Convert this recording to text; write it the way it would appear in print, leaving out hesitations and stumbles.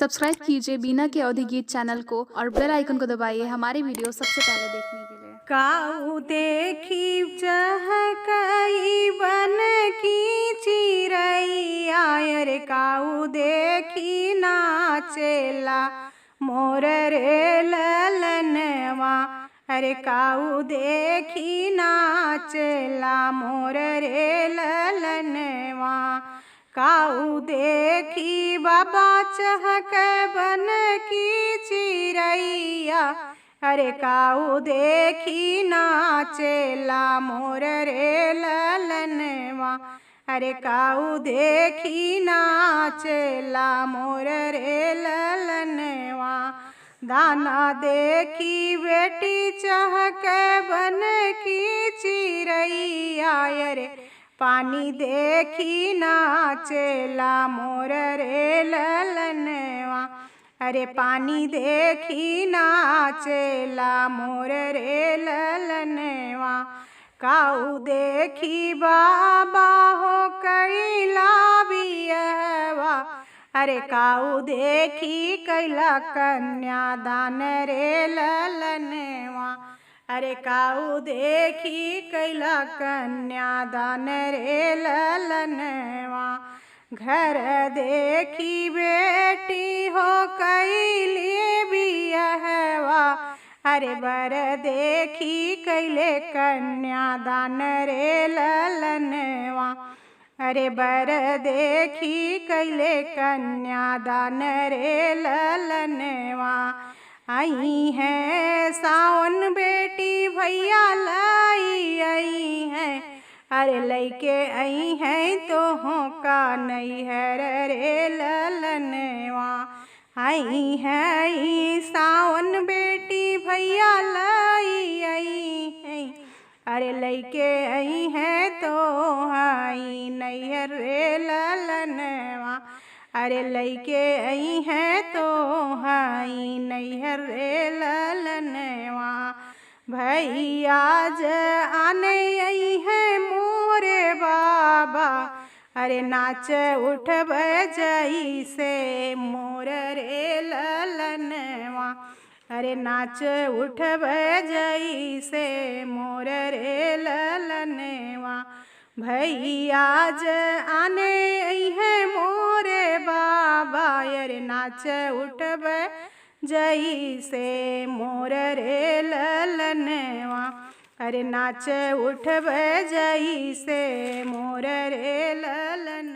Subscribe कीजिए बीना के अवधि गीत चैनल को और बेल आइकन को दबाइए हमारी वीडियो सबसे पहले देखने के लिए। काऊ देखी चहकई बन की चिरैया रे काऊ देखी नाचेला मोर रे ललनवा। अरे काऊ देखी नाचेला मोर रे ललनवा। काऊ देखी बाबा चहक बन की चिरैया। अरे काऊ देखी नाचेला मोर रे ललनवा। अरे काऊ देखी नाचेला मोर रे ललनवा। दाना देखी बेटी चहक बन की चिरैया रे पानी देखी नाचेला मोर रे ललनवा। अरे पानी देखी नाचेला मोर रे ललनवा। काऊ देखी बाबा हो कैला बियहवा। अरे काऊ देखी कैला कन्यादान रे ललनवा। अरे काऊ देखी कैला कन्यादान रे ललनवा। घर देखी बेटी हो कैली बियहवा। अरे बर देखी कैले कन्यादान रे ललनवा। अरे बर देखी कैले कन्यादान रे ललनवा। आई है सावन बेटी भैया लाई आई है। अरे लैके आई है तो हो का नैहर रे ललनवा। आई है सावन बेटी भैया लाई आई है। अरे लैके आई है तो आई नैहर रे ललनवा। अरे लैके आई है तो आई नैहर रे ललनवा। भैया ज आने आई है मोरे बाबा। अरे नाच उठब जई से मोर रे ललनवा। अरे नाच उठब जई से मोर रे ललनवा। भैया ज आने आई है मोरे बाबा। अरे नाच उठब जई से मोर रे ललनवा। अरे नाच उठब जई से मोर रे ललन।